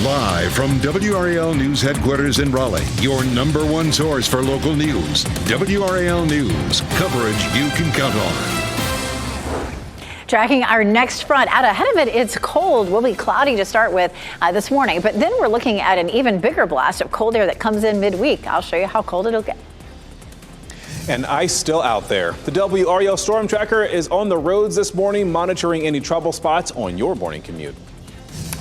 Live from WRAL News Headquarters in Raleigh, your number one source for local news. WRAL News, coverage you can count on. Tracking our next front. Out ahead of it, it's cold. Will be cloudy to start with this morning, but then we're looking at an even bigger blast of cold air that comes in midweek. I'll show you how cold it'll get. And ice still out there. The WRAL Storm Tracker is on the roads this morning, monitoring any trouble spots on your morning commute.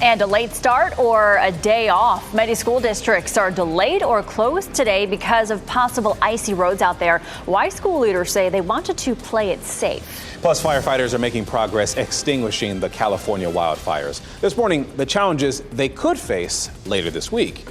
And a late start or a day off. Many school districts are delayed or closed today because of possible icy roads out there. Why school leaders say they wanted to play it safe. Plus, firefighters are making progress extinguishing the California wildfires. This morning, the challenges they could face later this week.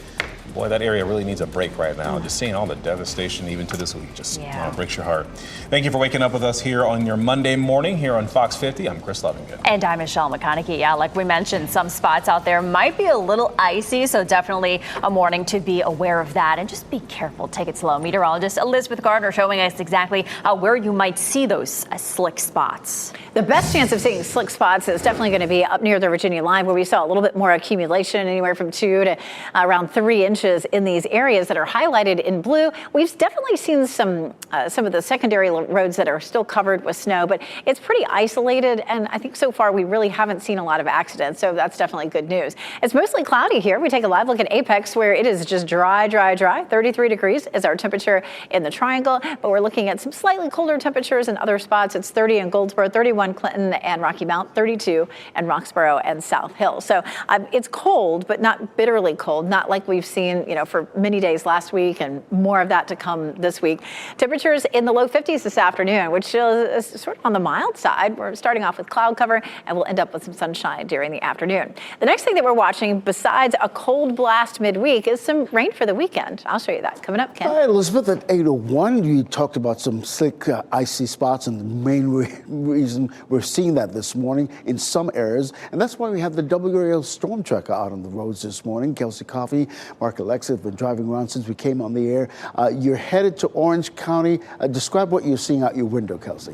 Boy, that area really needs a break right now. Just seeing all the devastation even to this week just breaks your heart. Thank you for waking up with us here on your Monday morning here on Fox 50. I'm Chris Lovingood. And I'm Michelle McConaughey. Yeah, like we mentioned, some spots out there might be a little icy, so definitely a morning to be aware of that. And just be careful. Take it slow. Meteorologist Elizabeth Gardner showing us exactly where you might see those slick spots. The best chance of seeing slick spots is definitely going to be up near the Virginia line, where we saw a little bit more accumulation, anywhere from 2 to around 3 inches in these areas that are highlighted in blue. We've definitely seen some of the secondary roads that are still covered with snow, but it's pretty isolated. And I think so far we really haven't seen a lot of accidents. So that's definitely good news. It's mostly cloudy here. We take a live look at Apex, where it is just dry. 33 degrees is our temperature in the Triangle, but we're looking at some slightly colder temperatures in other spots. It's 30 in Goldsboro, 31 Clinton and Rocky Mount, 32 in Roxborough and South Hill. So it's cold, but not bitterly cold, not like we've seen for many days last week, and more of that to come this week. Temperatures in the low 50s this afternoon, which is sort of on the mild side. We're starting off with cloud cover, and we'll end up with some sunshine during the afternoon. The next thing that we're watching, besides a cold blast midweek, is some rain for the weekend. I'll show you that coming up, Ken. All right, Elizabeth, at 8:01, you talked about some slick, icy spots, and the main reason we're seeing that this morning in some areas, and that's why we have the WRAL Storm Tracker out on the roads this morning. Kelsey Coffey, Mark Alexa have been driving around since we came on the air. You're headed to Orange County. Describe what you're seeing out your window, Kelsey.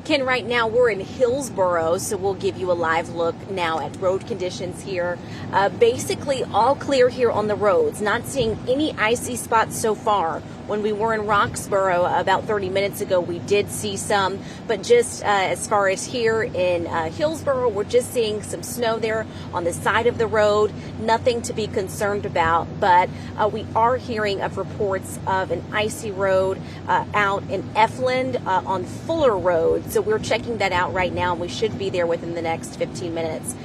Ken, right now we're in Hillsboro, so we'll give you a live look now at road conditions here. Basically all clear here on the roads, not seeing any icy spots so far. When we were in Roxborough about 30 minutes ago, we did see some, but just as far as here in Hillsboro, we're just seeing some snow there on the side of the road. Nothing to be concerned about, but we are hearing of reports of an icy road out in Efland on Fuller Road. So we're checking that out right now, and we should be there within the next 15 minutes.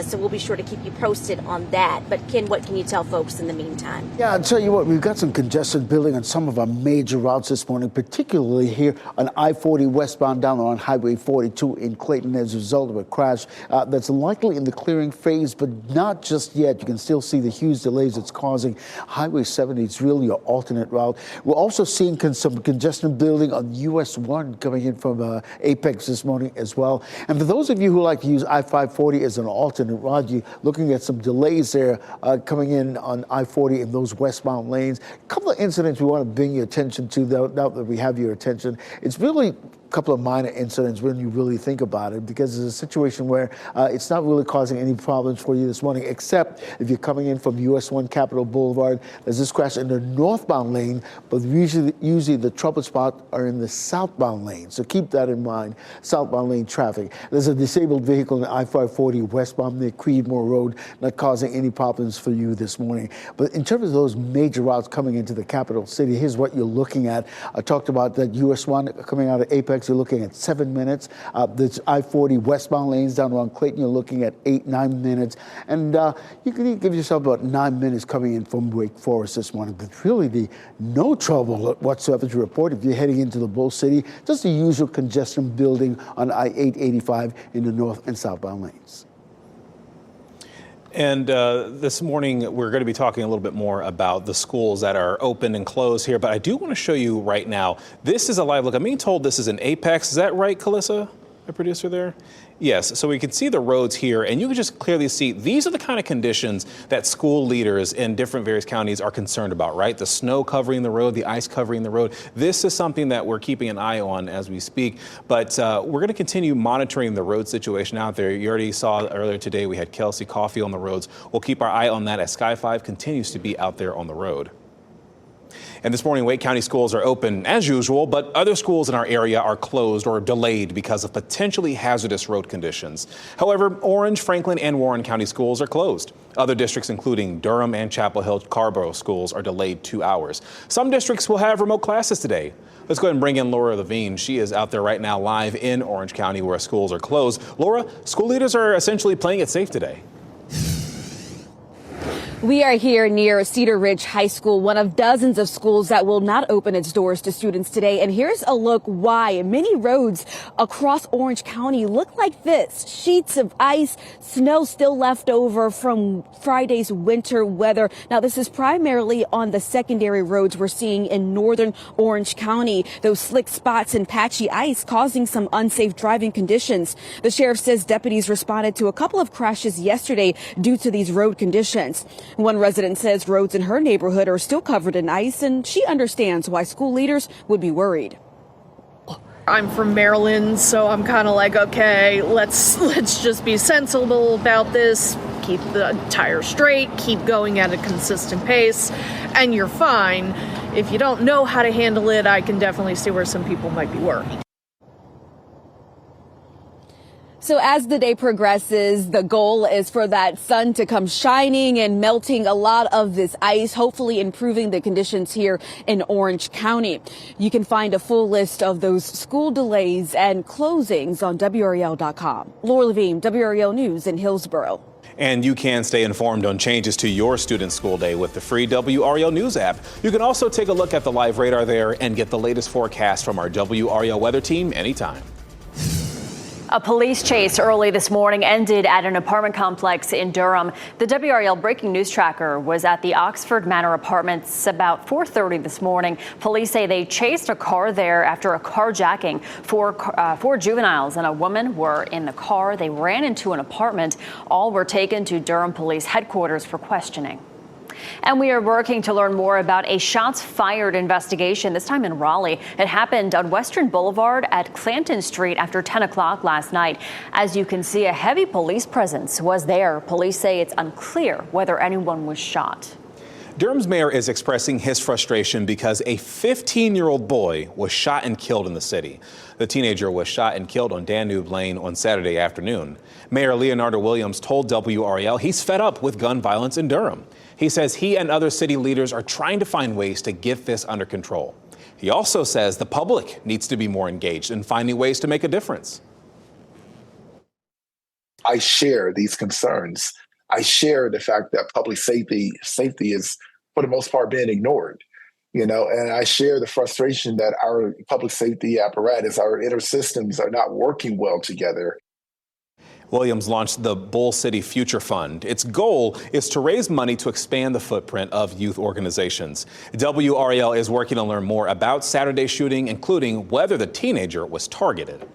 So we'll be sure to keep you posted on that. But Ken, what can you tell folks in the meantime? Yeah, I'll tell you what, we've got some congestion building on some of our major routes this morning, particularly here on I-40 westbound down on Highway 42 in Clayton as a result of a crash that's likely in the clearing phase, but not just yet. You can still see the huge delays it's causing. Highway 70 is really your alternate route. We're also seeing some congestion building on US 1 coming in from Apex this morning as well. And for those of you who like to use I-540 as an alternate route, you're looking at some delays there coming in on I-40 in those westbound lanes. A couple of incidents we want to bring your attention to, now that we have your attention. It's really couple of minor incidents when you really think about it, because it's a situation where it's not really causing any problems for you this morning, except if you're coming in from US 1 Capitol Boulevard. There's this crash in the northbound lane, but usually the trouble spots are in the southbound lane. So keep that in mind, southbound lane traffic. There's a disabled vehicle in I-540 westbound near Creedmoor Road, not causing any problems for you this morning. But in terms of those major routes coming into the capital city, here's what you're looking at. I talked about that US 1 coming out of Apex. You're looking at 7 minutes. The I-40 westbound lanes down around Clayton, you're looking at 8-9 minutes. And you can give yourself about 9 minutes coming in from Wake Forest this morning. But really no trouble whatsoever to report if you're heading into the Bull City. Just the usual congestion building on I-885 in the north and southbound lanes. And this morning, we're going to be talking a little bit more about the schools that are open and closed here. But I do want to show you right now, this is a live look. I'm being told this is an Apex. Is that right, Calissa? my producer there? Yes, so we can see the roads here, and you can just clearly see these are the kind of conditions that school leaders in different various counties are concerned about, right? The snow covering the road, the ice covering the road. This is something that we're keeping an eye on as we speak, but we're going to continue monitoring the road situation out there. You already saw earlier today we had Kelsey Coffey on the roads. We'll keep our eye on that as Sky 5 continues to be out there on the road. And this morning, Wake County schools are open as usual, but other schools in our area are closed or delayed because of potentially hazardous road conditions. However, Orange, Franklin, and Warren County schools are closed. Other districts, including Durham and Chapel Hill Carborough schools, are delayed 2 hours. Some districts will have remote classes today. Let's go ahead and bring in Laura Levine. She is out there right now live in Orange County where schools are closed. Laura, school leaders are essentially playing it safe today. We are here near Cedar Ridge High School, one of dozens of schools that will not open its doors to students today. And here's a look why many roads across Orange County look like this. Sheets of ice, snow still left over from Friday's winter weather. Now, this is primarily on the secondary roads we're seeing in northern Orange County. Those slick spots and patchy ice causing some unsafe driving conditions. The sheriff says deputies responded to a couple of crashes yesterday due to these road conditions. One resident says roads in her neighborhood are still covered in ice, and she understands why school leaders would be worried. I'm from Maryland, so I'm kind of like, okay, let's just be sensible about this. Keep the tires straight, keep going at a consistent pace, and you're fine. If you don't know how to handle it, I can definitely see where some people might be worried. So as the day progresses, the goal is for that sun to come shining and melting a lot of this ice, hopefully improving the conditions here in Orange County. You can find a full list of those school delays and closings on WRAL.com. Laura Levine, WRAL News in Hillsborough. And you can stay informed on changes to your student school day with the free WRAL News app. You can also take a look at the live radar there and get the latest forecast from our WRAL weather team anytime. A police chase early this morning ended at an apartment complex in Durham. The WRAL breaking news tracker was at the Oxford Manor Apartments about 4:30 this morning. Police say they chased a car there after a carjacking. Four juveniles and a woman were in the car. They ran into an apartment. All were taken to Durham Police headquarters for questioning. And we are working to learn more about a shots fired investigation, this time in Raleigh. It happened on Western Boulevard at Clanton Street after 10 o'clock last night. As you can see, a heavy police presence was there. Police say it's unclear whether anyone was shot. Durham's mayor is expressing his frustration because a 15-year-old boy was shot and killed in the city. The teenager was shot and killed on Danube Lane on Saturday afternoon. Mayor Leonardo Williams told WRAL he's fed up with gun violence in Durham. He says he and other city leaders are trying to find ways to get this under control. He also says the public needs to be more engaged in finding ways to make a difference. I share these concerns. I share the fact that public safety is, for the most part, being ignored. And I share the frustration that our public safety apparatus, our inner systems are not working well together. Williams launched the Bull City Future Fund. Its goal is to raise money to expand the footprint of youth organizations. WRAL is working to learn more about Saturday's shooting, including whether the teenager was targeted.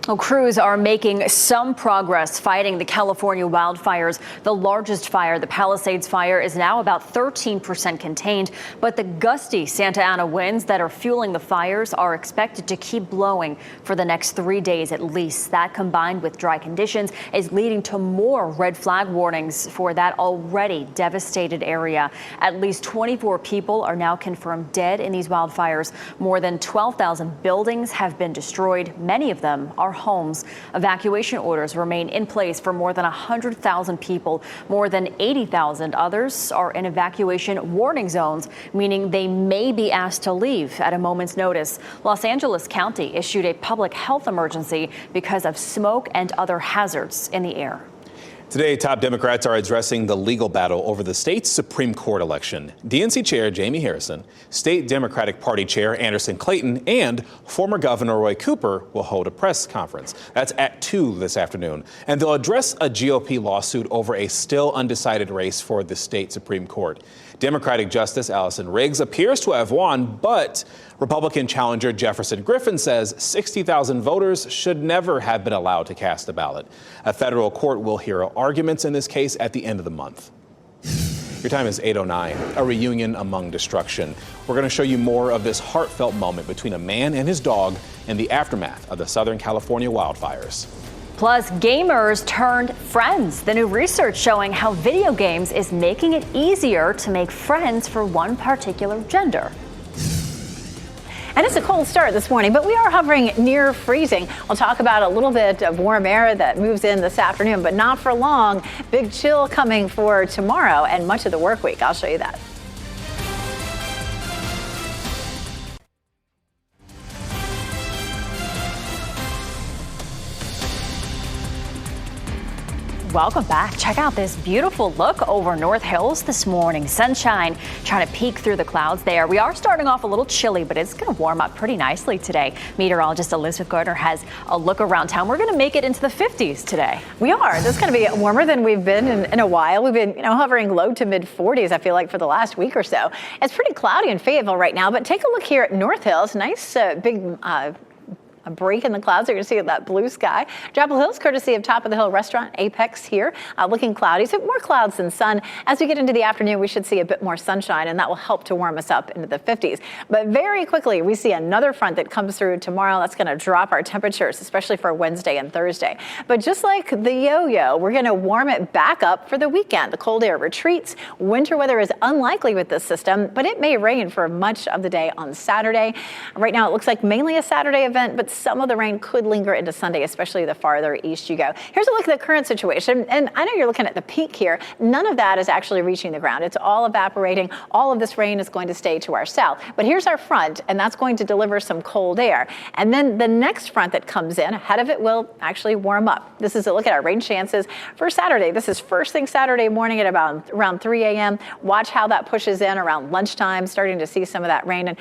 Well, crews are making some progress fighting the California wildfires. The largest fire, the Palisades fire, is now about 13% contained, but the gusty Santa Ana winds that are fueling the fires are expected to keep blowing for the next 3 days at least. That, combined with dry conditions, is leading to more red flag warnings for that already devastated area. At least 24 people are now confirmed dead in these wildfires. More than 12,000 buildings have been destroyed. Many of them are homes. Evacuation orders remain in place for more than 100,000 people. More than 80,000 others are in evacuation warning zones, meaning they may be asked to leave at a moment's notice. Los Angeles County issued a public health emergency because of smoke and other hazards in the air. Today, top Democrats are addressing the legal battle over the state's Supreme Court election. DNC Chair Jamie Harrison, State Democratic Party Chair Anderson Clayton, and former Governor Roy Cooper will hold a press conference. That's at 2 this afternoon. And they'll address a GOP lawsuit over a still undecided race for the state Supreme Court. Democratic Justice Allison Riggs appears to have won, but Republican challenger Jefferson Griffin says 60,000 voters should never have been allowed to cast a ballot. A federal court will hear arguments in this case at the end of the month. Your time is 8:09, a reunion among destruction. We're going to show you more of this heartfelt moment between a man and his dog in the aftermath of the Southern California wildfires. Plus, gamers turned friends. The new research showing how video games is making it easier to make friends for one particular gender. And it's a cold start this morning, but we are hovering near freezing. We'll talk about a little bit of warm air that moves in this afternoon, but not for long. Big chill coming for tomorrow and much of the work week. I'll show you that. Welcome back. Check out this beautiful look over North Hills this morning. Sunshine trying to peek through the clouds there. We are starting off a little chilly, but it's going to warm up pretty nicely today. Meteorologist Elizabeth Gardner has a look around town. We're going to make it into the 50s today. We are. This is going to be warmer than we've been in a while. We've been, hovering low to mid 40s, I feel like, for the last week or so. It's pretty cloudy in Fayetteville right now, but take a look here at North Hills. Nice big a break in the clouds. You're going to see that blue sky. Chapel Hills, courtesy of Top of the Hill Restaurant, Apex here, looking cloudy. So more clouds than sun. As we get into the afternoon, we should see a bit more sunshine, and that will help to warm us up into the 50s. But very quickly, we see another front that comes through tomorrow. That's going to drop our temperatures, especially for Wednesday and Thursday. But just like the yo-yo, we're going to warm it back up for the weekend. The cold air retreats. Winter weather is unlikely with this system, but it may rain for much of the day on Saturday. Right now, it looks like mainly a Saturday event, but some of the rain could linger into Sunday, especially the farther east you go. Here's a look at the current situation. And I know you're looking at the peak here. None of that is actually reaching the ground. It's all evaporating. All of this rain is going to stay to our south. But here's our front, and that's going to deliver some cold air. And then the next front that comes in, ahead of it will actually warm up. This is a look at our rain chances for Saturday. This is first thing Saturday morning at around 3 a.m. Watch how that pushes in around lunchtime, starting to see some of that rain. And,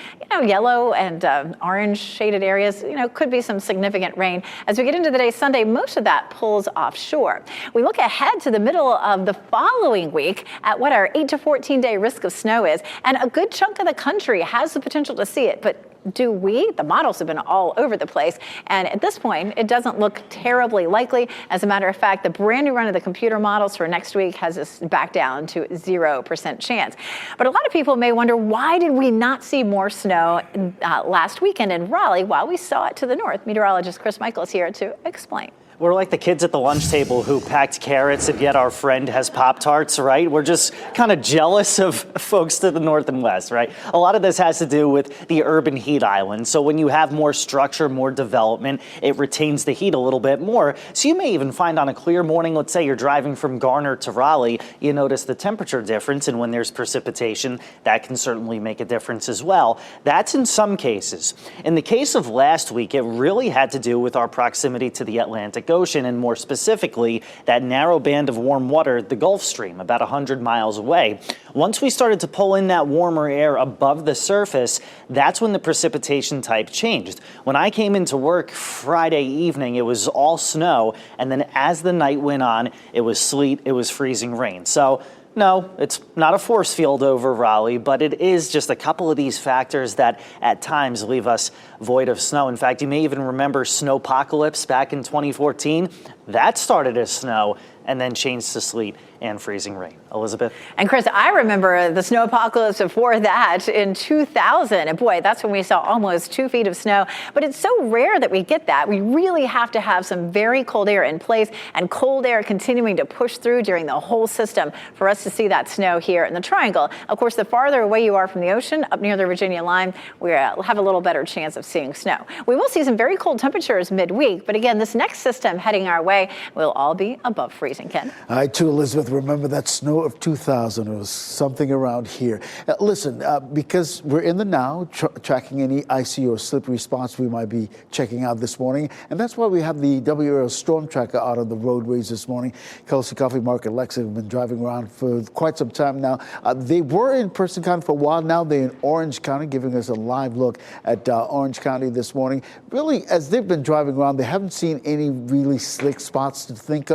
yellow and orange shaded areas, could be some significant rain. As we get into the day Sunday, most of that pulls offshore. We look ahead to the middle of the following week at what our 8 to 14 day risk of snow is. And a good chunk of the country has the potential to see it, but do we? The models have been all over the place. And at this point, it doesn't look terribly likely. As a matter of fact, the brand new run of the computer models for next week has us back down to 0% chance. But a lot of people may wonder, why did we not see more snow last weekend in Raleigh while we saw it to the north? Meteorologist Chris Michaels here to explain. We're like the kids at the lunch table who packed carrots and yet our friend has Pop-Tarts, right? We're just kind of jealous of folks to the north and west, right? A lot of this has to do with the urban heat island. So when you have more structure, more development, it retains the heat a little bit more. So you may even find on a clear morning, let's say you're driving from Garner to Raleigh, you notice the temperature difference, and when there's precipitation, that can certainly make a difference as well. That's in some cases. In the case of last week, it really had to do with our proximity to the Atlantic Ocean, and more specifically, that narrow band of warm water, the Gulf Stream, about 100 miles away. Once we started to pull in that warmer air above the surface, that's when the precipitation type changed. When I came into work Friday evening, it was all snow, and then as the night went on, it was sleet, it was freezing rain. So no, it's not a force field over Raleigh, but it is just a couple of these factors that at times leave us void of snow. In fact, you may even remember snowpocalypse back in 2014. That started as snow and then changed to sleet and freezing rain. Elizabeth? And Chris, I remember the snow apocalypse before that in 2000. And boy, that's when we saw almost 2 feet of snow. But it's so rare that we get that. We really have to have some very cold air in place and cold air continuing to push through during the whole system for us to see that snow here in the triangle. Of course, the farther away you are from the ocean, up near the Virginia line, we have a little better chance of seeing snow. We will see some very cold temperatures midweek. But again, this next system heading our way will all be above freezing, Ken. I, too, Elizabeth, remember that snow of 2000. It was something around here. Listen, because we're in the now, tracking any icy or slippery spots we might be checking out this morning. And that's why we have the WRAL Storm Tracker out on the roadways this morning. Kelsey Coffee Market Lex have been driving around for quite some time now. They were in Person County for a while. Now they're in Orange County, giving us a live look at Orange County this morning. Really, as they've been driving around, they haven't seen any really slick spots to think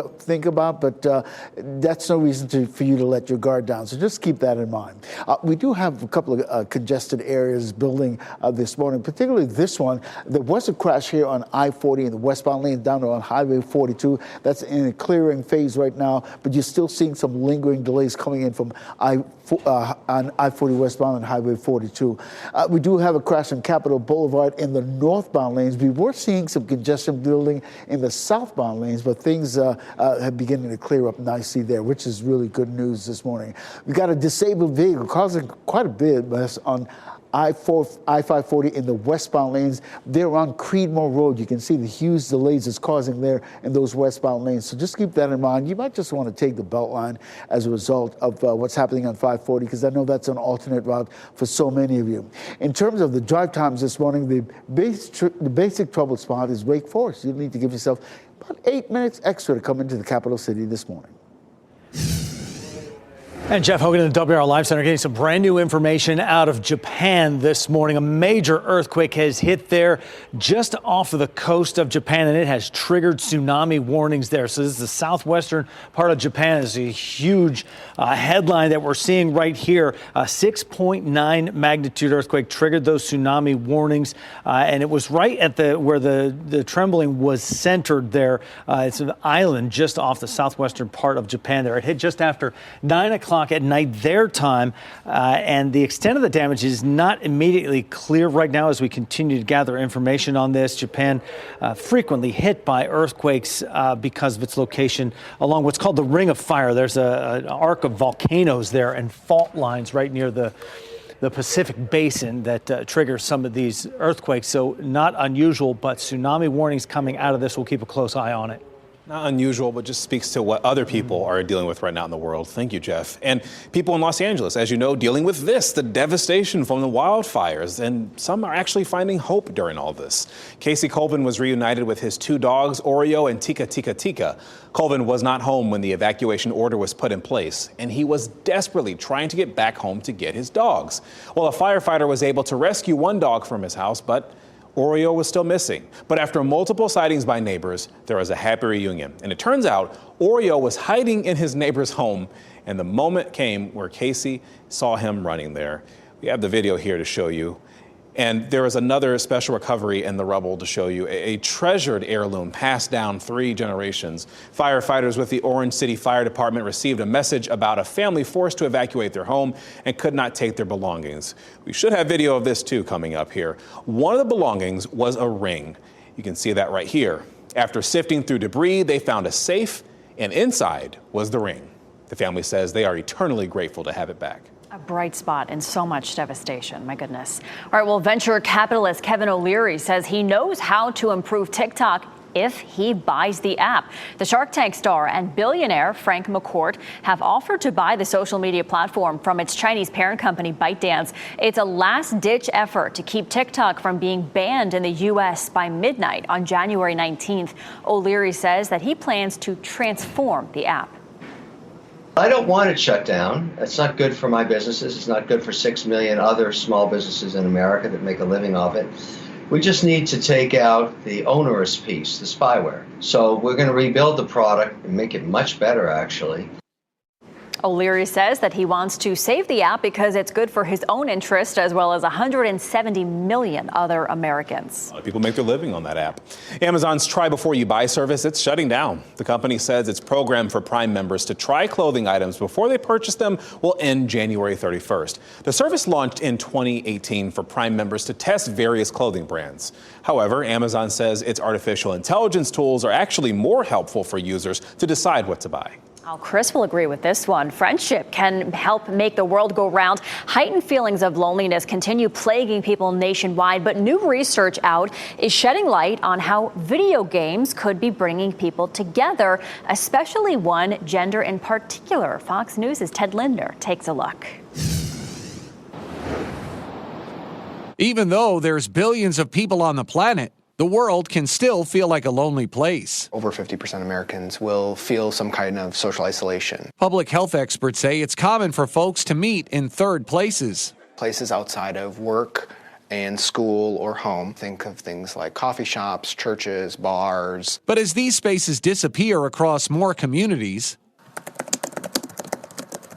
about. about, but that's no reason for you to let your guard down. So just keep that in mind. We do have a couple of congested areas building this morning, particularly this one. There was a crash here on I-40 in the westbound lane down on Highway 42. That's in a clearing phase right now, but you're still seeing some lingering delays coming in from on I-40 westbound and Highway 42. We do have a crash on Capitol Boulevard in the northbound lanes. We were seeing some congestion building in the southbound lanes, but things have beginning to clear up nicely there, which is really good news this morning. We got a disabled vehicle causing quite a bit of mess on I-540 in the westbound lanes. They're on Creedmoor Road. You can see the huge delays it's causing there in those westbound lanes. So just keep that in mind. You might just want to take the Beltline as a result of what's happening on 540, because I know that's an alternate route for so many of you. In terms of the drive times this morning, the basic trouble spot is Wake Forest. You need to give yourself about 8 minutes extra to come into the capital city this morning. And Jeff Hogan in the WRAL Live Center getting some brand new information out of Japan this morning. A major earthquake has hit there just off of the coast of Japan, and it has triggered tsunami warnings there. So this is the southwestern part of Japan. It's a huge headline that we're seeing right here. A 6.9 magnitude earthquake triggered those tsunami warnings, and it was right at where the trembling was centered there. It's an island just off the southwestern part of Japan there. It hit just after 9 o'clock at night their time, and the extent of the damage is not immediately clear right now as we continue to gather information on this. Japan frequently hit by earthquakes because of its location along what's called the Ring of Fire. There's an arc of volcanoes there and fault lines right near the Pacific Basin that triggers some of these earthquakes. So not unusual, but tsunami warnings coming out of this. We'll keep a close eye on it. Not unusual, but just speaks to what other people are dealing with right now in the world. Thank you, Jeff. And people in Los Angeles, as you know, dealing with the devastation from the wildfires. And some are actually finding hope during all this. Casey Colvin was reunited with his 2 dogs, Oreo and Tika Tika Tika. Colvin was not home when the evacuation order was put in place, and he was desperately trying to get back home to get his dogs. Well, a firefighter was able to rescue 1 dog from his house, but Oreo was still missing. But after multiple sightings by neighbors, there was a happy reunion. And it turns out Oreo was hiding in his neighbor's home, and the moment came where Casey saw him running there. We have the video here to show you. And there was another special recovery in the rubble to show you, a treasured heirloom passed down 3 generations. Firefighters with the Orange City Fire Department received a message about a family forced to evacuate their home and could not take their belongings. We should have video of this too coming up here. One of the belongings was a ring. You can see that right here. After sifting through debris, they found a safe, and inside was the ring. The family says they are eternally grateful to have it back. A bright spot in so much devastation. My goodness. All right, well, venture capitalist Kevin O'Leary says he knows how to improve TikTok if he buys the app. The Shark Tank star and billionaire Frank McCourt have offered to buy the social media platform from its Chinese parent company ByteDance. It's a last-ditch effort to keep TikTok from being banned in the U.S. by midnight on January 19th. O'Leary says that he plans to transform the app. I don't want it shut down. It's not good for my businesses. It's not good for 6 million other small businesses in America that make a living off it. We just need to take out the onerous piece, the spyware. So we're going to rebuild the product and make it much better, actually. O'Leary says that he wants to save the app because it's good for his own interest as well as 170 million other Americans. A lot of people make their living on that app. Amazon's Try Before You Buy service, it's shutting down. The company says its program for Prime members to try clothing items before they purchase them will end January 31st. The service launched in 2018 for Prime members to test various clothing brands. However, Amazon says its artificial intelligence tools are actually more helpful for users to decide what to buy. Oh, Chris will agree with this one. Friendship can help make the world go round. Heightened feelings of loneliness continue plaguing people nationwide, but new research out is shedding light on how video games could be bringing people together, especially one gender in particular. Fox News' Ted Linder takes a look. Even though there's billions of people on the planet, the world can still feel like a lonely place. Over 50% of Americans will feel some kind of social isolation. Public health experts say it's common for folks to meet in third places. Places outside of work and school or home. Think of things like coffee shops, churches, bars. But as these spaces disappear across more communities,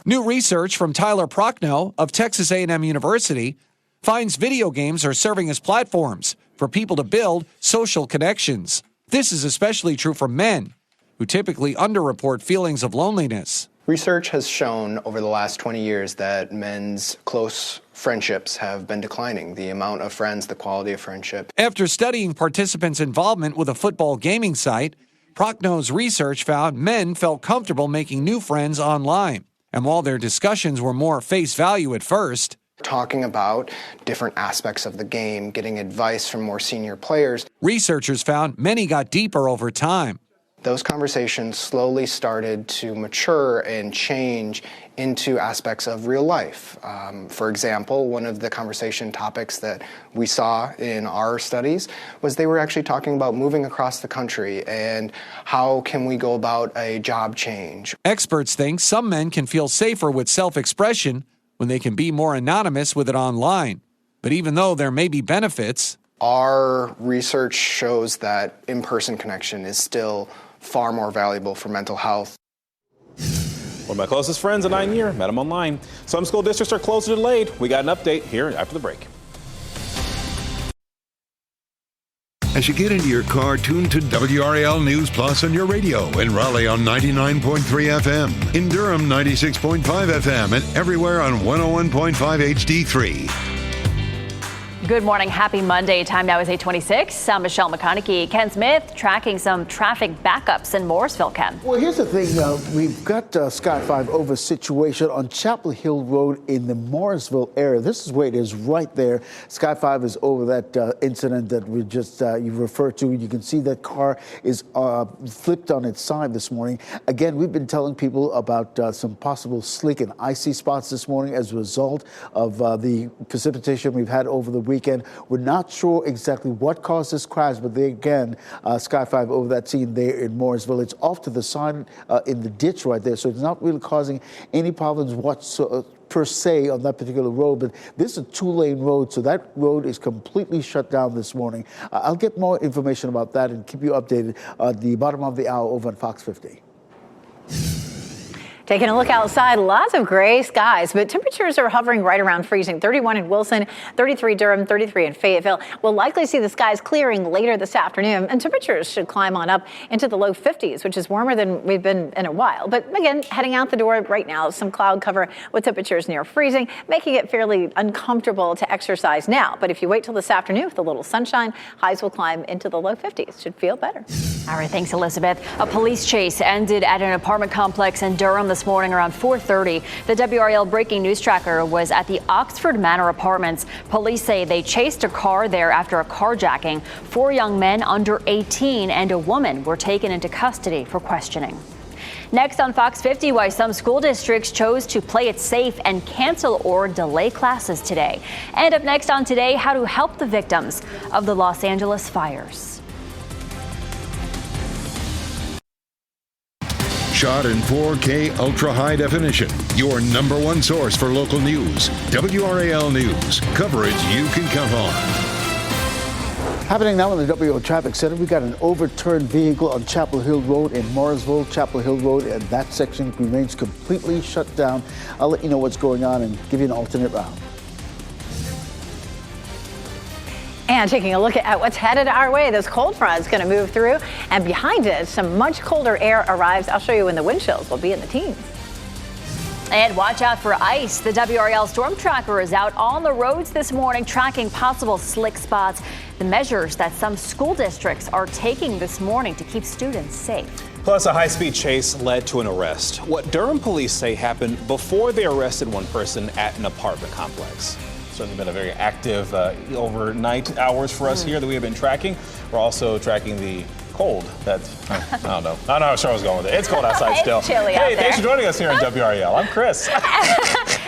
new research from Tyler Prochnow of Texas A&M University finds video games are serving as platforms for people to build social connections. This is especially true for men, who typically underreport feelings of loneliness. Research has shown over the last 20 years that men's close friendships have been declining. The amount of friends, the quality of friendship. After studying participants' involvement with a football gaming site, Prochnow's research found men felt comfortable making new friends online. And while their discussions were more face value at first, talking about different aspects of the game, getting advice from more senior players, researchers found many got deeper over time. Those conversations slowly started to mature and change into aspects of real life. For example, one of the conversation topics that we saw in our studies was they were actually talking about moving across the country and how can we go about a job change. Experts think some men can feel safer with self-expression when they can be more anonymous with it online. But even though there may be benefits, our research shows that in-person connection is still far more valuable for mental health. One of my closest friends, a 9-year, met him online. Some school districts are closed or delayed. We got an update here after the break. As you get into your car, tune to WRAL News Plus on your radio. In Raleigh on 99.3 FM. In Durham, 96.5 FM. And everywhere on 101.5 HD3. Good morning. Happy Monday. Time now is 8:26. I'm Michelle McConaughey. Ken Smith tracking some traffic backups in Morrisville, Ken. Well, here's the thing. We've got Sky 5 over situation on Chapel Hill Road in the Morrisville area. This is where it is right there. Sky 5 is over that incident that we just you referred to. You can see that car is flipped on its side this morning. Again, we've been telling people about some possible slick and icy spots this morning as a result of the precipitation we've had over the weekend. We're not sure exactly what caused this crash, but they again, Sky 5 over that scene there in Morrisville. It's off to the side in the ditch right there, so it's not really causing any problems per se on that particular road, but this is a 2-lane road, so that road is completely shut down this morning. I'll get more information about that and keep you updated at the bottom of the hour over on Fox 50. Taking a look outside, lots of gray skies, but temperatures are hovering right around freezing. 31 in Wilson, 33 Durham, 33 in Fayetteville. We'll likely see the skies clearing later this afternoon, and temperatures should climb on up into the low 50s, which is warmer than we've been in a while. But again, heading out the door right now, some cloud cover with temperatures near freezing, making it fairly uncomfortable to exercise now. But if you wait till this afternoon with a little sunshine, highs will climb into the low 50s. Should feel better. All right, thanks, Elizabeth. A police chase ended at an apartment complex in Durham this morning around 4:30. The WRAL breaking news tracker was at the Oxford Manor Apartments. Police say they chased a car there after a carjacking. 4 young men under 18 and a woman were taken into custody for questioning. Next on Fox 50, why some school districts chose to play it safe and cancel or delay classes today. And up next on Today, how to help the victims of the Los Angeles fires. Shot in 4K ultra high definition. Your number one source for local news. WRAL News. Coverage you can count on. Happening now in the WO Traffic Center, we got an overturned vehicle on Chapel Hill Road in Morrisville. Chapel Hill Road, and that section remains completely shut down. I'll let you know what's going on and give you an alternate route. And taking a look at what's headed our way, this cold front is going to move through, and behind it, some much colder air arrives. I'll show you when the wind chills will be in the teens. And watch out for ice. The WRAL storm tracker is out on the roads this morning, tracking possible slick spots. The measures that some school districts are taking this morning to keep students safe. Plus, a high-speed chase led to an arrest. What Durham police say happened before they arrested one person at an apartment complex. Certainly been a very active overnight hours for us here that we have been tracking. We're also tracking the cold. I don't know how sure I was going with it. It's cold outside still. It's chilly hey, out there. Thanks for joining us here on WRAL. I'm Chris.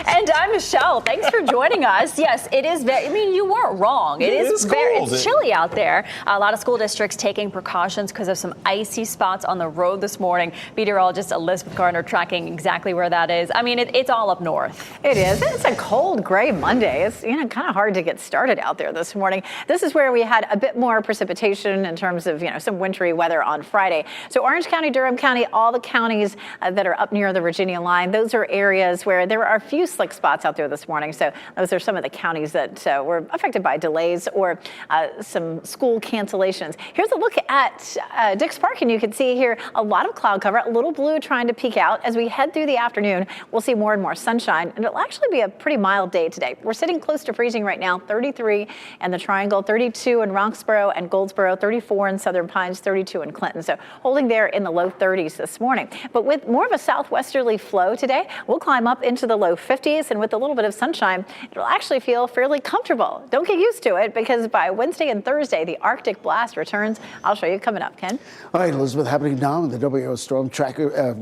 And I'm Michelle. Thanks for joining us. Yes, it is very, I mean, you weren't wrong. It is very, it's chilly out there. A lot of school districts taking precautions because of some icy spots on the road this morning. Meteorologist Elizabeth Gardner tracking exactly where that is. I mean, it's all up north. It is. It's a cold, gray Monday. It's kind of hard to get started out there this morning. This is where we had a bit more precipitation in terms of some wintry weather on Friday. So Orange County, Durham County, all the counties that are up near the Virginia line, those are areas where there are a few slick spots out there this morning. So those are some of the counties that were affected by delays or some school cancellations. Here's a look at Dix Park, and you can see here a lot of cloud cover, a little blue trying to peek out. As we head through the afternoon, we'll see more and more sunshine, and it'll actually be a pretty mild day today. We're sitting close to freezing right now, 33 in the Triangle, 32 in Roxborough and Goldsboro, 34 in Southern Pines, 32 in Clinton. So holding there in the low 30s this morning. But with more of a southwesterly flow today, we'll climb up into the low 50s, and with a little bit of sunshine, it'll actually feel fairly comfortable. Don't get used to it, because by Wednesday and Thursday, the Arctic blast returns. I'll show you coming up, Ken. All right, Elizabeth, happening now in the WRAL Storm Tracker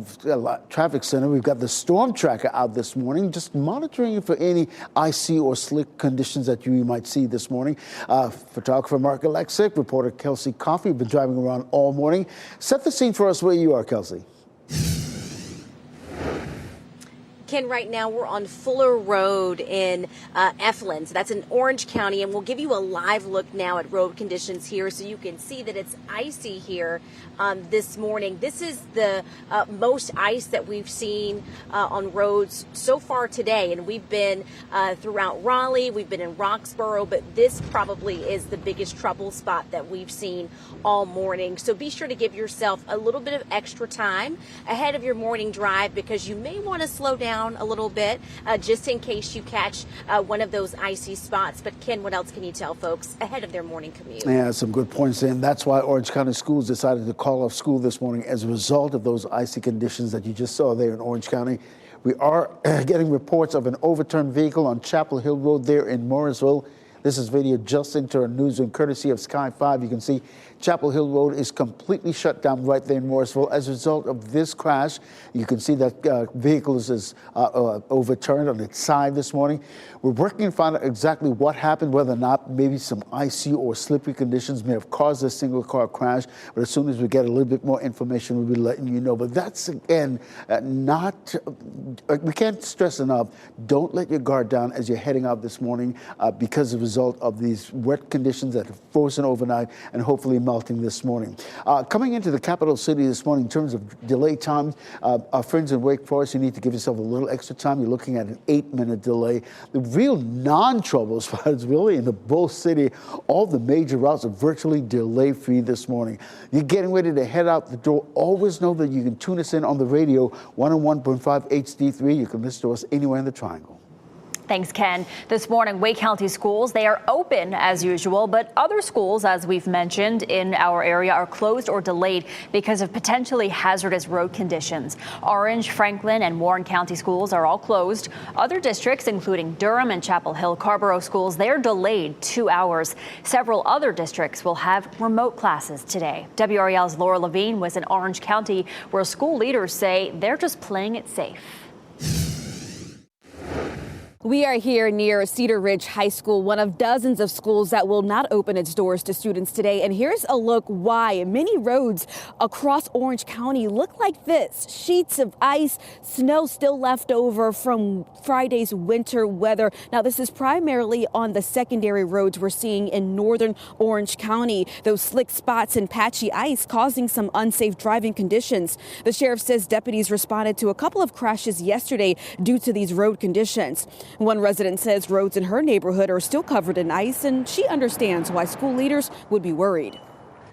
Traffic Center. We've got the Storm Tracker out this morning, just monitoring for any icy or slick conditions that you might see this morning. Photographer Mark Alexic, reporter Kelsey Coffey have been driving around all morning. Set the scene for us where you are, Kelsey. Ken, right now we're on Fuller Road in Eflin. So that's in Orange County, and we'll give you a live look now at road conditions here so you can see that it's icy here this morning. This is the most ice that we've seen on roads so far today, and we've been throughout Raleigh, we've been in Roxborough, but this probably is the biggest trouble spot that we've seen all morning. So be sure to give yourself a little bit of extra time ahead of your morning drive, because you may want to slow down a little bit just in case you catch one of those icy spots. But Ken, what else can you tell folks ahead of their morning commute? Yeah, some good points, and that's why Orange County Schools decided to call off school this morning as a result of those icy conditions that you just saw there in Orange County. We are getting reports of an overturned vehicle on Chapel Hill Road there in Morrisville. This is video just into our newsroom, courtesy of Sky 5. You can see Chapel Hill Road is completely shut down right there in Morrisville as a result of this crash. You can see that vehicle is overturned on its side this morning. We're working to find out exactly what happened, whether or not maybe some icy or slippery conditions may have caused this single car crash. But as soon as we get a little bit more information, we'll be letting you know. But that's, again, we can't stress enough, don't let your guard down as you're heading out this morning because of the result of these wet conditions that have frozen overnight and hopefully melting this morning. Coming into the capital city this morning in terms of delay time, our friends in Wake Forest, you need to give yourself a little extra time. You're looking at an 8-minute delay. The real non-trouble spot is really in the Bull City. All the major routes are virtually delay-free this morning. You're getting ready to head out the door. Always know that you can tune us in on the radio, 101.5 HD3. You can listen to us anywhere in the Triangle. Thanks, Ken. This morning, Wake County schools, they are open as usual, but other schools, as we've mentioned in our area, are closed or delayed because of potentially hazardous road conditions. Orange, Franklin, and Warren County schools are all closed. Other districts, including Durham and Chapel Hill Carborough schools, they're delayed 2 hours. Several other districts will have remote classes today. WRAL's Laura Levine was in Orange County, where school leaders say they're just playing it safe. We are here near Cedar Ridge High School, one of dozens of schools that will not open its doors to students today. And here's a look why many roads across Orange County look like this. Sheets of ice, snow still left over from Friday's winter weather. Now, this is primarily on the secondary roads we're seeing in northern Orange County. Those slick spots and patchy ice causing some unsafe driving conditions. The sheriff says deputies responded to a couple of crashes yesterday due to these road conditions. One resident says roads in her neighborhood are still covered in ice, and she understands why school leaders would be worried.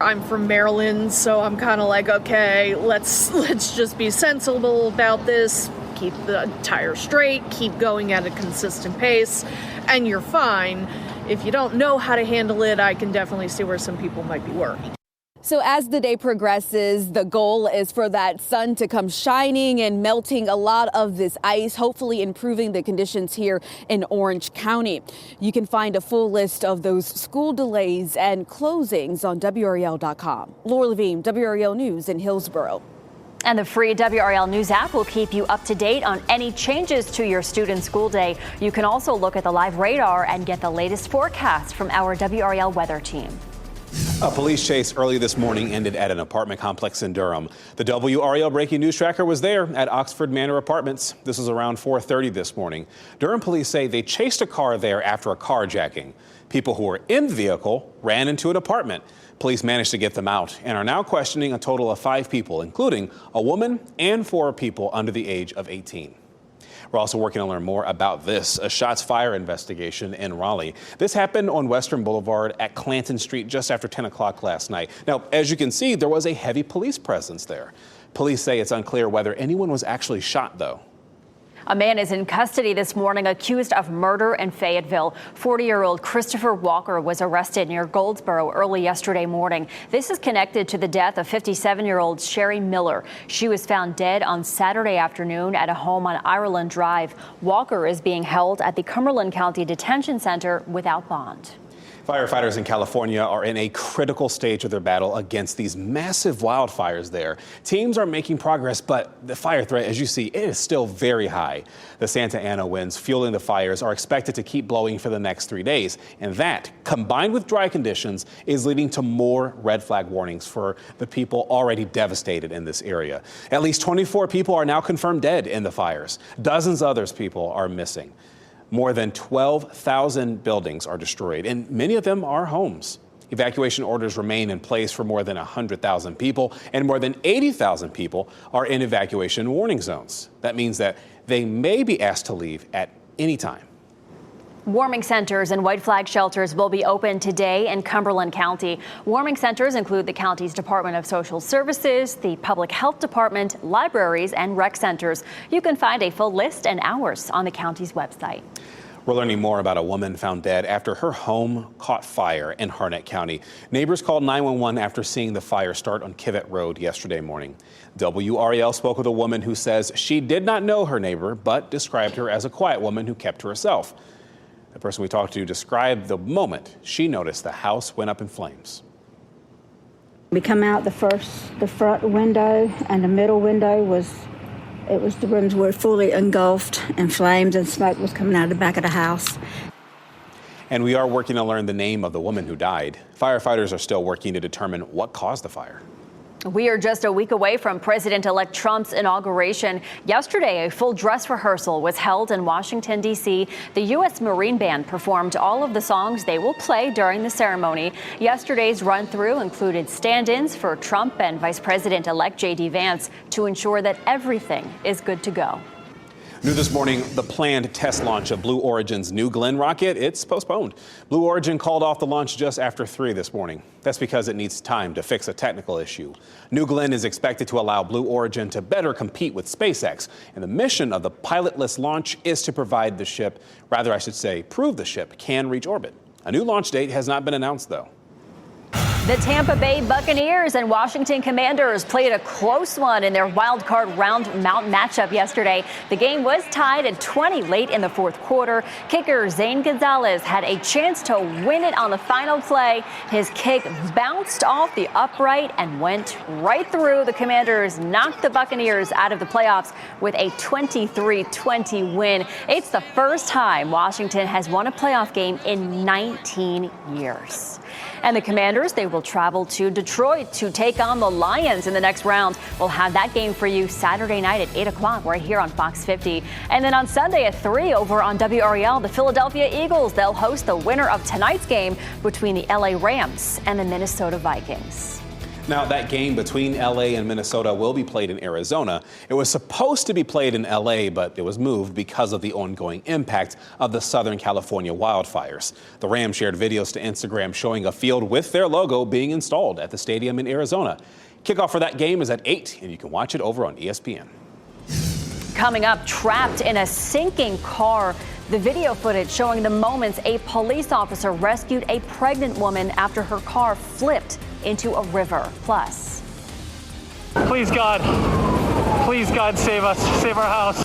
I'm from Maryland, so I'm kind of like, okay, let's just be sensible about this. Keep the tire straight, keep going at a consistent pace, and you're fine. If you don't know how to handle it, I can definitely see where some people might be worried. So as the day progresses, the goal is for that sun to come shining and melting a lot of this ice, hopefully improving the conditions here in Orange County. You can find a full list of those school delays and closings on WRAL.com. Laura Levine, WRAL News in Hillsborough. And the free WRAL News app will keep you up to date on any changes to your student school day. You can also look at the live radar and get the latest forecast from our WRAL weather team. A police chase early this morning ended at an apartment complex in Durham. The WRAL Breaking News Tracker was there at Oxford Manor Apartments. This was around 4:30 this morning. Durham police say they chased a car there after a carjacking. People who were in the vehicle ran into an apartment. Police managed to get them out and are now questioning a total of 5 people, including a woman and 4 people under the age of 18. We're also working to learn more about this, a shots fired investigation in Raleigh. This happened on Western Boulevard at Clanton Street just after 10 o'clock last night. Now, as you can see, there was a heavy police presence there. Police say it's unclear whether anyone was actually shot, though. A man is in custody this morning accused of murder in Fayetteville. 40-year-old Christopher Walker was arrested near Goldsboro early yesterday morning. This is connected to the death of 57-year-old Sherry Miller. She was found dead on Saturday afternoon at a home on Ireland Drive. Walker is being held at the Cumberland County Detention Center without bond. Firefighters in California are in a critical stage of their battle against these massive wildfires there. Teams are making progress, but the fire threat, as you see, it is still very high. The Santa Ana winds fueling the fires are expected to keep blowing for the next 3 days. And that, combined with dry conditions, is leading to more red flag warnings for the people already devastated in this area. At least 24 people are now confirmed dead in the fires. Dozens of others people are missing. More than 12,000 buildings are destroyed, and many of them are homes. Evacuation orders remain in place for more than 100,000 people, and more than 80,000 people are in evacuation warning zones. That means that they may be asked to leave at any time. Warming centers and white flag shelters will be open today in Cumberland County. Warming centers include the county's Department of Social Services, the Public Health Department, libraries, and rec centers. You can find a full list and hours on the county's website. We're learning more about a woman found dead after her home caught fire in Harnett County. Neighbors called 911 after seeing the fire start on Kivett Road yesterday morning. WRAL spoke with a woman who says she did not know her neighbor, but described her as a quiet woman who kept to herself. The person we talked to described the moment she noticed the house went up in flames. We come out the front window, and the middle window the rooms were fully engulfed in flames, and smoke was coming out of the back of the house. And we are working to learn the name of the woman who died. Firefighters are still working to determine what caused the fire. We are just a week away from President-elect Trump's inauguration. Yesterday, a full dress rehearsal was held in Washington, D.C. The U.S. Marine Band performed all of the songs they will play during the ceremony. Yesterday's run-through included stand-ins for Trump and Vice President-elect J.D. Vance to ensure that everything is good to go. New this morning, the planned test launch of Blue Origin's New Glenn rocket, it's postponed. Blue Origin called off the launch just after 3 this morning. That's because it needs time to fix a technical issue. New Glenn is expected to allow Blue Origin to better compete with SpaceX. And the mission of the pilotless launch is to prove the ship can reach orbit. A new launch date has not been announced, though. The Tampa Bay Buccaneers and Washington Commanders played a close one in their wild card round matchup yesterday. The game was tied at 20 late in the fourth quarter. Kicker Zane Gonzalez had a chance to win it on the final play. His kick bounced off the upright and went right through. The Commanders knocked the Buccaneers out of the playoffs with a 23-20 win. It's the first time Washington has won a playoff game in 19 years. And the Commanders, they will travel to Detroit to take on the Lions in the next round. We'll have that game for you Saturday night at 8 o'clock right here on Fox 50. And then on Sunday at 3 over on WRAL, the Philadelphia Eagles, they'll host the winner of tonight's game between the LA Rams and the Minnesota Vikings. Now, that game between LA and Minnesota will be played in Arizona. It was supposed to be played in LA, but it was moved because of the ongoing impact of the Southern California wildfires. The Rams shared videos to Instagram showing a field with their logo being installed at the stadium in Arizona. Kickoff for that game is at 8, and you can watch it over on ESPN. Coming up, trapped in a sinking car. The video footage showing the moments a police officer rescued a pregnant woman after her car flipped into a river. Plus, please God, save us, save our house.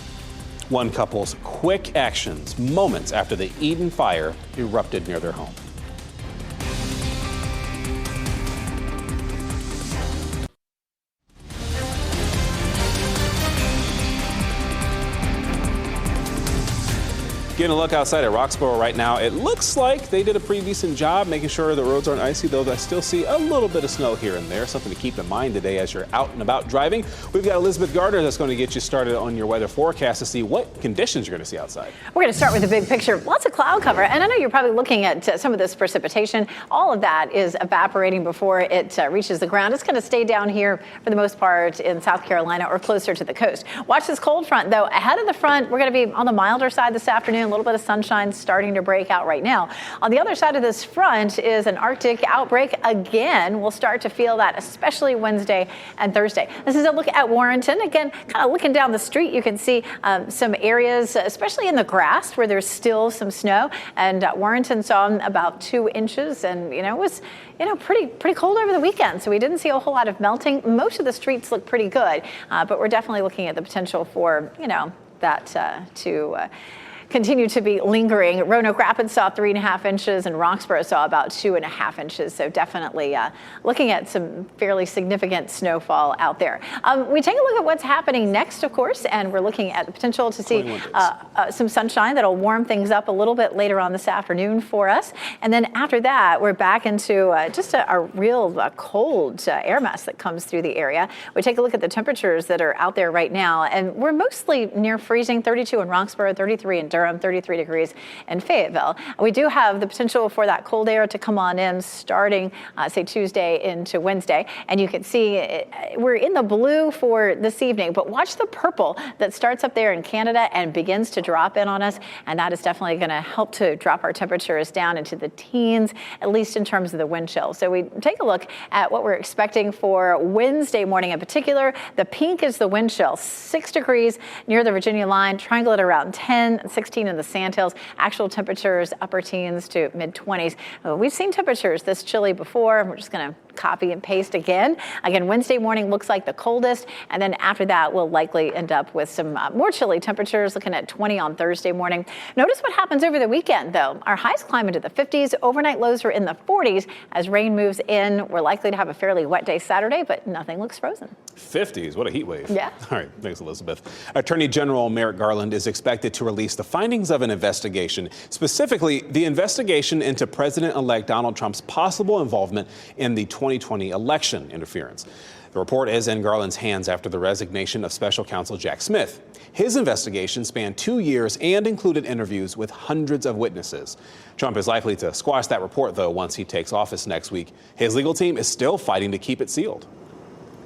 One couple's quick actions moments after the Eden fire erupted near their home. Getting a look outside at Roxborough right now. It looks like they did a pretty decent job making sure the roads aren't icy, though I still see a little bit of snow here and there. Something to keep in mind today as you're out and about driving. We've got Elizabeth Gardner that's going to get you started on your weather forecast to see what conditions you're going to see outside. We're going to start with the big picture. Lots of cloud cover. And I know you're probably looking at some of this precipitation. All of that is evaporating before it reaches the ground. It's going to stay down here for the most part in South Carolina or closer to the coast. Watch this cold front, though. Ahead of the front, we're going to be on the milder side this afternoon. A little bit of sunshine starting to break out right now. On the other side of this front is an Arctic outbreak. Again, we'll start to feel that, especially Wednesday and Thursday. This is a look at Warrenton. Again, kind of looking down the street, you can see some areas, especially in the grass, where there's still some snow. And Warrenton saw about 2 inches, and it was pretty cold over the weekend. So we didn't see a whole lot of melting. Most of the streets look pretty good, but we're definitely looking at the potential for that to continue to be lingering. Roanoke Rapids saw 3.5 inches and Roxborough saw about 2.5 inches. So definitely looking at some fairly significant snowfall out there. We take a look at what's happening next, of course, and we're looking at the potential to see some sunshine that'll warm things up a little bit later on this afternoon for us. And then after that, we're back into just a real cold air mass that comes through the area. We take a look at the temperatures that are out there right now, and we're mostly near freezing, 32 in Roxborough, 33 in Durham, 33 degrees in Fayetteville. We do have the potential for that cold air to come on in starting, say, Tuesday into Wednesday. And you can see we're in the blue for this evening, but watch the purple that starts up there in Canada and begins to drop in on us. And that is definitely going to help to drop our temperatures down into the teens, at least in terms of the wind chill. So we take a look at what we're expecting for Wednesday morning in particular. The pink is the wind chill, 6 degrees near the Virginia line, triangle at around 10, 16 in the Sandhills. Actual temperatures upper teens to mid 20s. We've seen temperatures this chilly before, and we're just going to copy and paste again. Again, Wednesday morning looks like the coldest, and then after that, we'll likely end up with some more chilly temperatures, looking at 20 on Thursday morning. Notice what happens over the weekend, though. Our highs climb into the 50s. Overnight lows are in the 40s. As rain moves in, we're likely to have a fairly wet day Saturday, but nothing looks frozen. 50s, what a heat wave. Yeah. All right, thanks, Elizabeth. Attorney General Merrick Garland is expected to release the findings of an investigation, specifically the investigation into President-elect Donald Trump's possible involvement in the 2020 election interference. The report is in Garland's hands after the resignation of special counsel Jack Smith. His investigation spanned 2 years and included interviews with hundreds of witnesses. Trump is likely to squash that report, though, once he takes office next week. His legal team is still fighting to keep it sealed.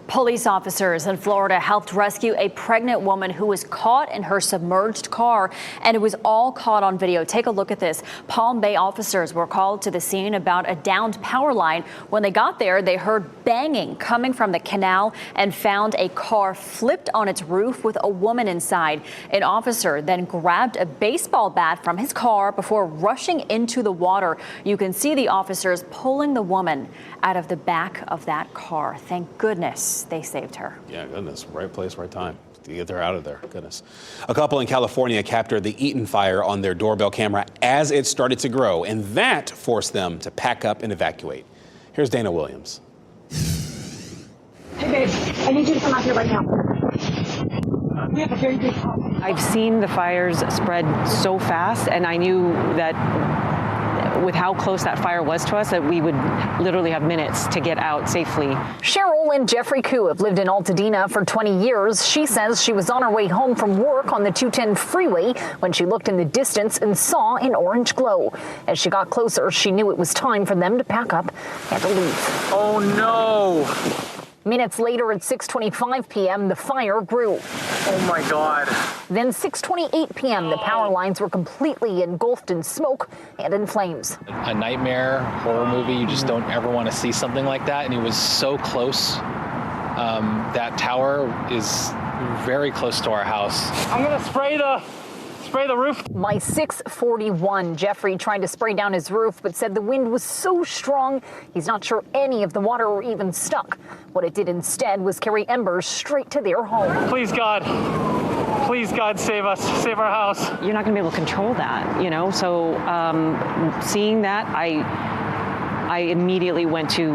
Police officers in Florida helped rescue a pregnant woman who was caught in her submerged car, and it was all caught on video. Take a look at this. Palm Bay officers were called to the scene about a downed power line. When they got there, they heard banging coming from the canal and found a car flipped on its roof with a woman inside. An officer then grabbed a baseball bat from his car before rushing into the water. You can see the officers pulling the woman out of the back of that car. Thank goodness they saved her. Yeah, goodness. Right place, right time to get her out of there. Goodness. A couple in California captured the Eaton fire on their doorbell camera as it started to grow, and that forced them to pack up and evacuate. Here's Dana Williams. Hey, babe, I need you to come out here right now. We have a very big problem. I've seen the fires spread so fast, and I knew that with how close that fire was to us, that we would literally have minutes to get out safely. Cheryl and Jeffrey Koo have lived in Altadena for 20 years. She says she was on her way home from work on the 210 freeway when she looked in the distance and saw an orange glow. As she got closer, she knew it was time for them to pack up and to leave. Oh no! Minutes later at 6:25 p.m., the fire grew. Oh my God. Then 6:28 p.m., the power lines were completely engulfed in smoke and in flames. A nightmare horror movie. You just don't ever want to see something like that. And it was so close. That tower is very close to our house. I'm going to spray the roof. By 6:41, Jeffrey tried to spray down his roof, but said the wind was so strong, he's not sure any of the water were even stuck. What it did instead was carry embers straight to their home. Please, God, save us, save our house. You're not going to be able to control that, you know? So seeing that, I immediately went to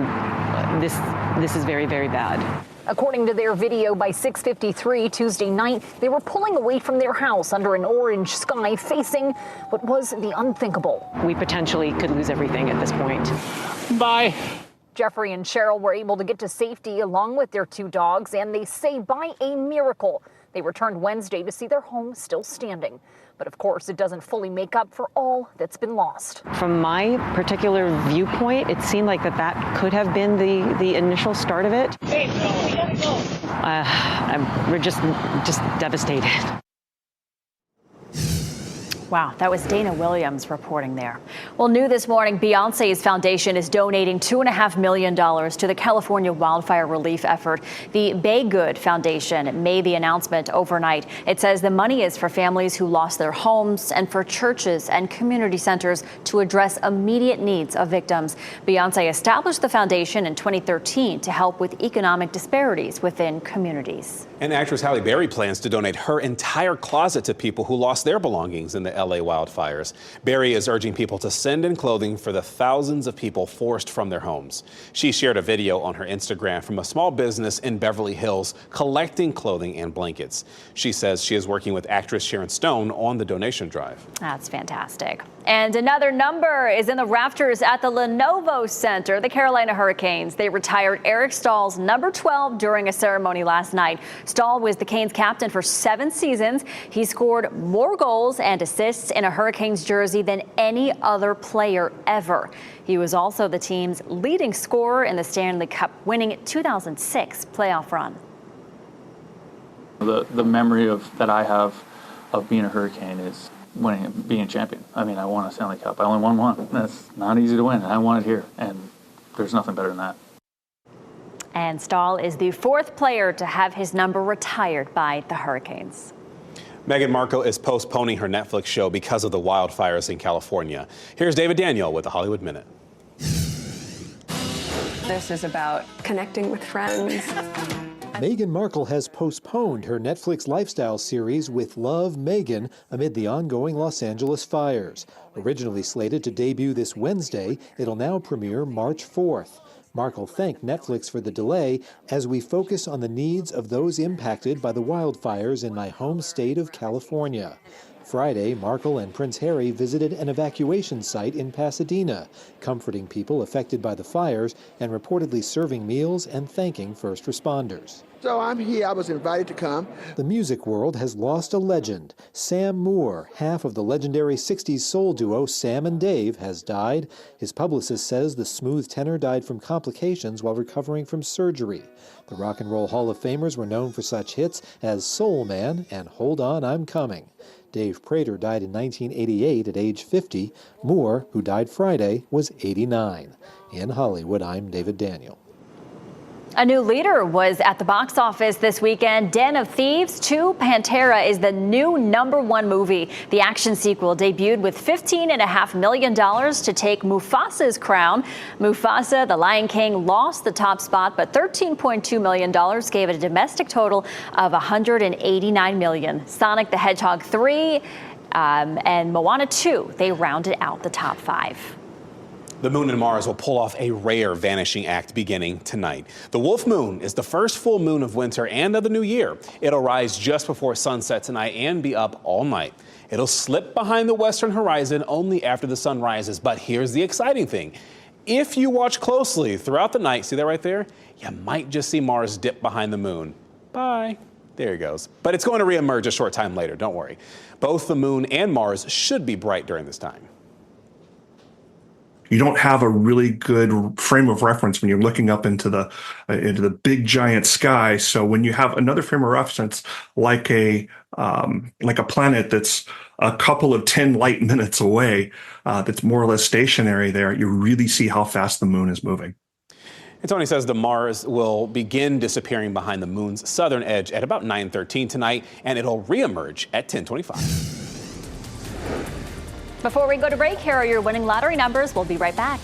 this is very, very bad. According to their video, by 6:53 Tuesday night, they were pulling away from their house under an orange sky facing what was the unthinkable. We potentially could lose everything at this point. Bye. Jeffrey and Cheryl were able to get to safety along with their 2 dogs, and they say by a miracle. They returned Wednesday to see their home still standing. But of course, it doesn't fully make up for all that's been lost. From my particular viewpoint, it seemed like that could have been the initial start of it. Hey, we gotta go. We're just devastated. Wow, that was Dana Williams reporting there. Well, new this morning, Beyonce's foundation is donating $2.5 million to the California wildfire relief effort. The Bay Good Foundation made the announcement overnight. It says the money is for families who lost their homes and for churches and community centers to address immediate needs of victims. Beyonce established the foundation in 2013 to help with economic disparities within communities. And actress Halle Berry plans to donate her entire closet to people who lost their belongings in the LA wildfires. Berry is urging people to send in clothing for the thousands of people forced from their homes. She shared a video on her Instagram from a small business in Beverly Hills collecting clothing and blankets. She says she is working with actress Sharon Stone on the donation drive. That's fantastic. And another number is in the rafters at the Lenovo Center. The Carolina Hurricanes, they retired Eric Stahl's number 12 during a ceremony last night. Stahl was the Canes captain for 7 seasons. He scored more goals and assists in a Hurricanes jersey than any other player ever. He was also the team's leading scorer in the Stanley Cup winning 2006 playoff run. The memory that I have of being a Hurricane is being a champion. I mean, I won a Stanley Cup. I only won one. That's not easy to win. I won it here, and there's nothing better than that. And Stahl is the 4th player to have his number retired by the Hurricanes. Meghan Markle is postponing her Netflix show because of the wildfires in California. Here's David Daniel with the Hollywood Minute. This is about connecting with friends. Meghan Markle has postponed her Netflix lifestyle series With Love, Meghan amid the ongoing Los Angeles fires. Originally slated to debut this Wednesday, it'll now premiere March 4th. Markle thanked Netflix for the delay as we focus on the needs of those impacted by the wildfires in my home state of California. Friday, Markle and Prince Harry visited an evacuation site in Pasadena, comforting people affected by the fires and reportedly serving meals and thanking first responders. So I'm here. I was invited to come. The music world has lost a legend. Sam Moore, half of the legendary 60s soul duo Sam and Dave, has died. His publicist says the smooth tenor died from complications while recovering from surgery. The Rock and Roll Hall of Famers were known for such hits as Soul Man and Hold On, I'm Coming. Dave Prater died in 1988 at age 50. Moore, who died Friday, was 89. In Hollywood, I'm David Daniel. A new leader was at the box office this weekend. Den of Thieves 2 Pantera is the new #1 movie. The action sequel debuted with $15.5 million to take Mufasa's crown. Mufasa, the Lion King, lost the top spot, but $13.2 million gave it a domestic total of $189 million. Sonic the Hedgehog 3 and Moana 2, they rounded out the top 5. The Moon and Mars will pull off a rare vanishing act beginning tonight. The Wolf Moon is the first full moon of winter and of the new year. It'll rise just before sunset tonight and be up all night. It'll slip behind the western horizon only after the sun rises. But here's the exciting thing. If you watch closely throughout the night, see that right there? You might just see Mars dip behind the moon. Bye. There he goes. But it's going to reemerge a short time later, don't worry. Both the moon and Mars should be bright during this time. You don't have a really good frame of reference when you're looking up into the big giant sky. So when you have another frame of reference, like a planet that's a couple of 10 light minutes away, that's more or less stationary there, you really see how fast the moon is moving. And Tony says the Mars will begin disappearing behind the moon's southern edge at about 9:13 tonight, and it'll reemerge at 10:25. Before we go to break, here are your winning lottery numbers. We'll be right back.